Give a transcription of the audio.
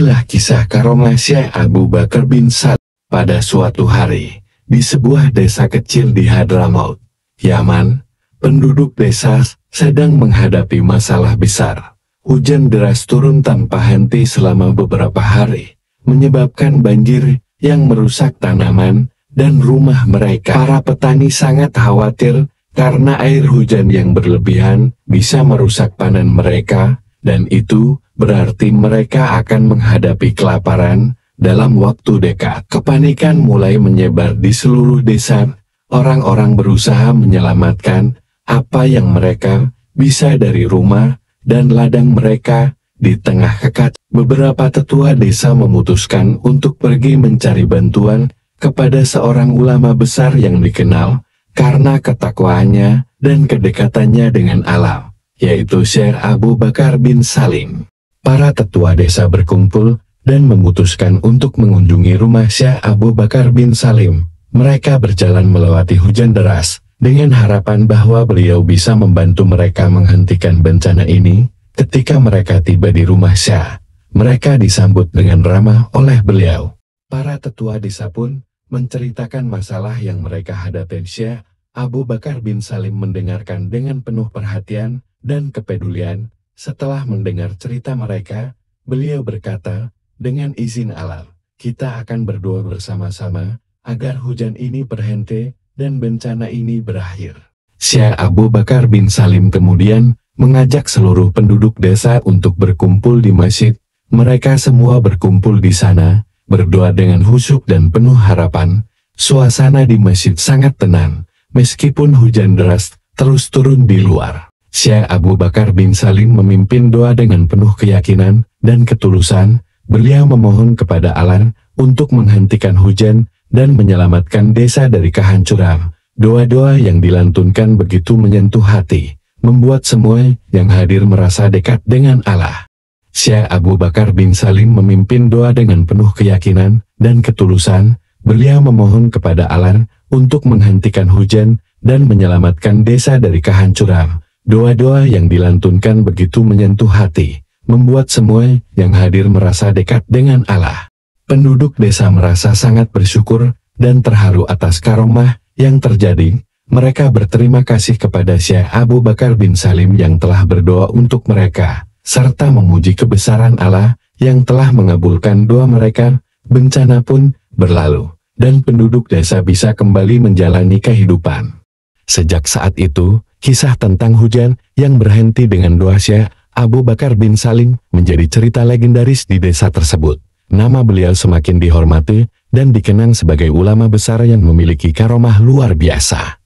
Inilah kisah karomah Syekh Abu Bakar bin Salim. Pada suatu hari, di sebuah desa kecil di Hadramaut, Yaman, penduduk desa sedang menghadapi masalah besar. Hujan deras turun tanpa henti selama beberapa hari, menyebabkan banjir yang merusak tanaman dan rumah mereka. Para petani sangat khawatir karena air hujan yang berlebihan bisa merusak panen mereka, dan itu berarti mereka akan menghadapi kelaparan dalam waktu dekat. Kepanikan mulai menyebar di seluruh desa. Orang-orang berusaha menyelamatkan apa yang mereka bisa dari rumah dan ladang mereka. Di tengah kekat, beberapa tetua desa memutuskan untuk pergi mencari bantuan kepada seorang ulama besar yang dikenal karena ketakwaannya dan kedekatannya dengan alam, yaitu Syekh Abu Bakar bin Salim. Para tetua desa berkumpul dan memutuskan untuk mengunjungi rumah Syekh Abu Bakar bin Salim. Mereka berjalan melewati hujan deras dengan harapan bahwa beliau bisa membantu mereka menghentikan bencana ini. Ketika mereka tiba di rumah Syekh, mereka disambut dengan ramah oleh beliau. Para tetua desa pun menceritakan masalah yang mereka hadapi. Syekh Abu Bakar bin Salim mendengarkan dengan penuh perhatian dan kepedulian. Setelah mendengar cerita mereka, beliau berkata, "Dengan izin Allah, kita akan berdoa bersama-sama agar hujan ini berhenti dan bencana ini berakhir." Syekh Abu Bakar bin Salim kemudian mengajak seluruh penduduk desa untuk berkumpul di masjid. Mereka semua berkumpul di sana, berdoa dengan khusyuk dan penuh harapan. Suasana di masjid sangat tenang, meskipun hujan deras terus turun di luar. Syekh Abu Bakar bin Salim memimpin doa dengan penuh keyakinan dan ketulusan. Beliau memohon kepada Allah untuk menghentikan hujan dan menyelamatkan desa dari kehancuran. Doa-doa yang dilantunkan begitu menyentuh hati, membuat semua yang hadir merasa dekat dengan Allah. Syekh Abu Bakar bin Salim memimpin doa dengan penuh keyakinan dan ketulusan. Beliau memohon kepada Allah untuk menghentikan hujan dan menyelamatkan desa dari kehancuran. Doa-doa yang dilantunkan begitu menyentuh hati, membuat semua yang hadir merasa dekat dengan Allah. Penduduk desa merasa sangat bersyukur dan terharu atas karomah yang terjadi. Mereka berterima kasih kepada Syekh Abu Bakar bin Salim yang telah berdoa untuk mereka, serta memuji kebesaran Allah yang telah mengabulkan doa mereka. Bencana pun berlalu, dan penduduk desa bisa kembali menjalani kehidupan. Sejak saat itu, kisah tentang hujan yang berhenti dengan doa Syekh Abu Bakar bin Salim menjadi cerita legendaris di desa tersebut. Nama beliau semakin dihormati dan dikenang sebagai ulama besar yang memiliki karomah luar biasa.